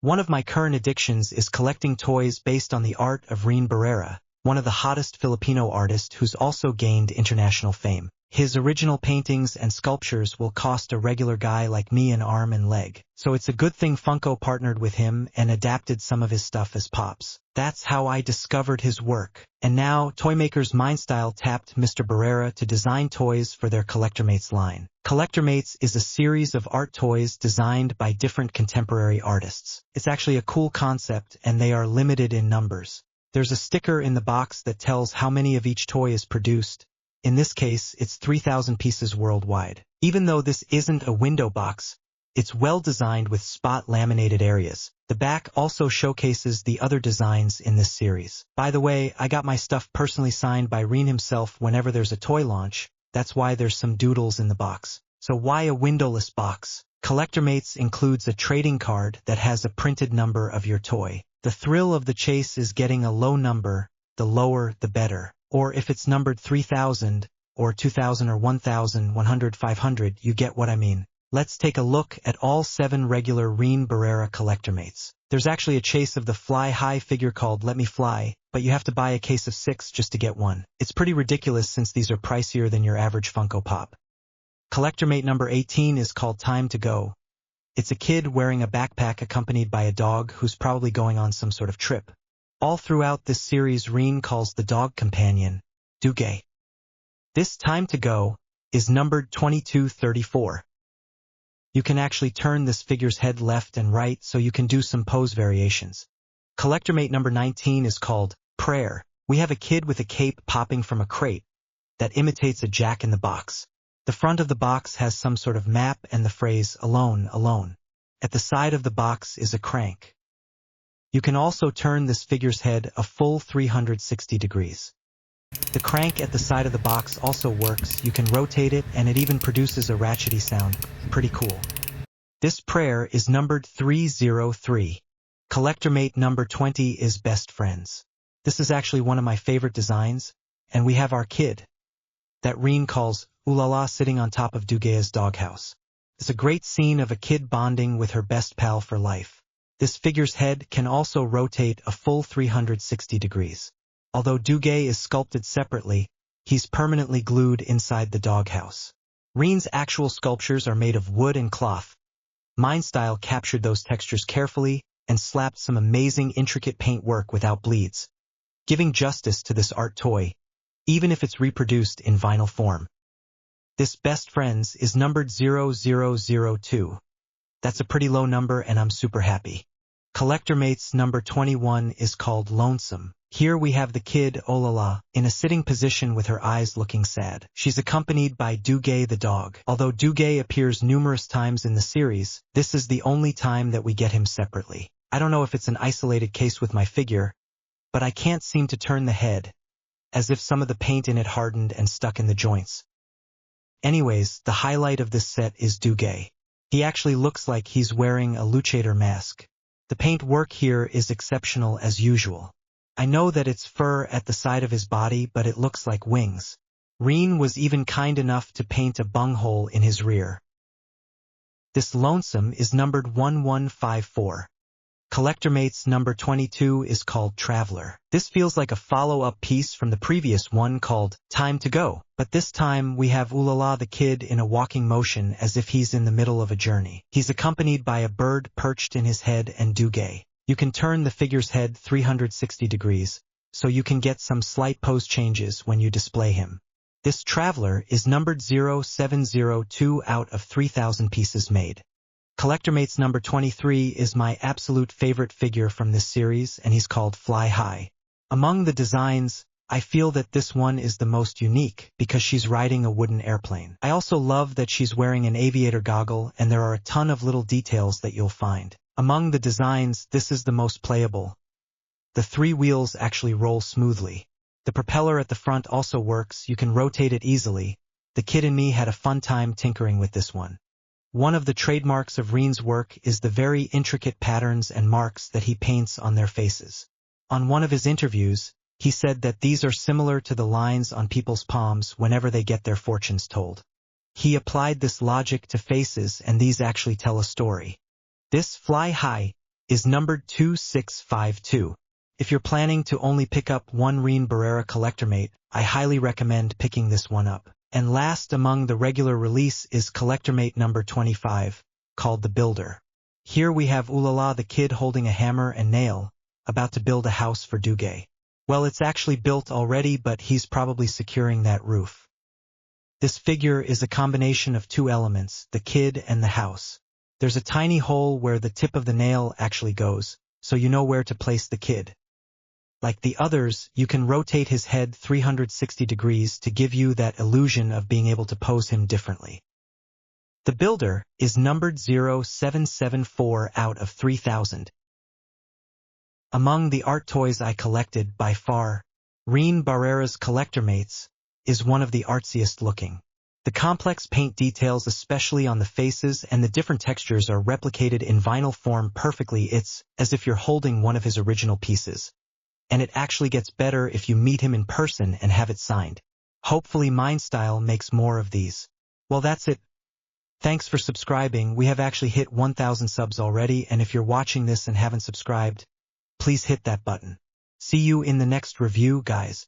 One of my current addictions is collecting toys based on the art of Rin Barrera, one of the hottest Filipino artists who's also gained international fame. His original paintings and sculptures will cost a regular guy like me an arm and leg, so it's a good thing Funko partnered with him and adapted some of his stuff as pops. That's how I discovered his work. And now, Toymakers Mindstyle tapped Mr. Barrera to design toys for their CollectorMates line. CollectorMates is a series of art toys designed by different contemporary artists. It's actually a cool concept, and they are limited in numbers. There's a sticker in the box that tells how many of each toy is produced. In this case, it's 3,000 pieces worldwide. Even though this isn't a window box, it's well designed with spot laminated areas. The back also showcases the other designs in this series. By the way, I got my stuff personally signed by Rin himself whenever there's a toy launch. That's why there's some doodles in the box. So why a windowless box? CollectorMates includes a trading card that has a printed number of your toy. The thrill of the chase is getting a low number, the lower the better. Or if it's numbered 3,000, or 2,000 or 1,000, 100, 500, you get what I mean. Let's take a look at all 7 regular Rin Barrera CollectorMates. There's actually a chase of the Fly High figure called Let Me Fly, but you have to buy a case of 6 just to get one. It's pretty ridiculous since these are pricier than your average Funko Pop. CollectorMate number 18 is called Time to Go. It's a kid wearing a backpack accompanied by a dog who's probably going on some sort of trip. All throughout this series, Rin calls the dog companion Duge. This Time to Go is numbered 2234. You can actually turn this figure's head left and right so you can do some pose variations. CollectorMate number 19 is called Prayer. We have a kid with a cape popping from a crate that imitates a Jack-in-the-Box. The front of the box has some sort of map and the phrase alone, alone. At the side of the box is a crank. You can also turn this figure's head a full 360 degrees. The crank at the side of the box also works. You can rotate it and it even produces a ratchety sound. Pretty cool. This prayer is numbered 303. CollectorMate number 20 is Best Friends. This is actually one of my favorite designs, and we have our kid that Rin calls Ulala sitting on top of Dugea's doghouse. It's a great scene of a kid bonding with her best pal for life. This figure's head can also rotate a full 360 degrees. Although Duge is sculpted separately, he's permanently glued inside the doghouse. Rin's actual sculptures are made of wood and cloth. Mindstyle captured those textures carefully and slapped some amazing intricate paint work without bleeds, giving justice to this art toy, even if it's reproduced in vinyl form. This Best Friends is numbered 0002. That's a pretty low number and I'm super happy. CollectorMates number 21 is called Lonesome. Here we have the kid Olala in a sitting position with her eyes looking sad. She's accompanied by Duge the dog. Although Duge appears numerous times in the series, this is the only time that we get him separately. I don't know if it's an isolated case with my figure, but I can't seem to turn the head, as if some of the paint in it hardened and stuck in the joints. Anyways, the highlight of this set is Duge. He actually looks like he's wearing a luchador mask. The paint work here is exceptional as usual. I know that it's fur at the side of his body, but it looks like wings. Rin was even kind enough to paint a bunghole in his rear. This Lonesome is numbered 1154. CollectorMates number 22 is called Traveler. This feels like a follow-up piece from the previous one called Time to Go, but this time we have Ulala the kid in a walking motion as if he's in the middle of a journey. He's accompanied by a bird perched in his head and Duge. You can turn the figure's head 360 degrees, so you can get some slight pose changes when you display him. This Traveler is numbered 0702 out of 3,000 pieces made. CollectorMates number 23 is my absolute favorite figure from this series, and he's called Fly High. Among the designs, I feel that this one is the most unique because she's riding a wooden airplane. I also love that she's wearing an aviator goggle, and there are a ton of little details that you'll find. Among the designs, this is the most playable. The 3 wheels actually roll smoothly. The propeller at the front also works. You can rotate it easily. The kid in me had a fun time tinkering with this one. One of the trademarks of Rin's work is the very intricate patterns and marks that he paints on their faces. On one of his interviews, he said that these are similar to the lines on people's palms whenever they get their fortunes told. He applied this logic to faces, and these actually tell a story. This Fly High is numbered 2652. If you're planning to only pick up one Rean Barrera collector mate, I highly recommend picking this one up. And last among the regular release is collector mate number 25, called the Builder. Here we have Ulala the kid holding a hammer and nail, about to build a house for Duge. Well, it's actually built already, but he's probably securing that roof. This figure is a combination of two elements, the kid and the house. There's a tiny hole where the tip of the nail actually goes, so you know where to place the kid. Like the others, you can rotate his head 360 degrees to give you that illusion of being able to pose him differently. The Builder is numbered 0774 out of 3000. Among the art toys I collected, by far, Rean Barrera's collector mates is one of the artsiest looking. The complex paint details, especially on the faces, and the different textures are replicated in vinyl form perfectly. It's as if you're holding one of his original pieces. And it actually gets better if you meet him in person and have it signed. Hopefully MindStyle makes more of these. Well, that's it. Thanks for subscribing. We have actually hit 1000 subs already, and if you're watching this and haven't subscribed, please hit that button. See you in the next review, guys.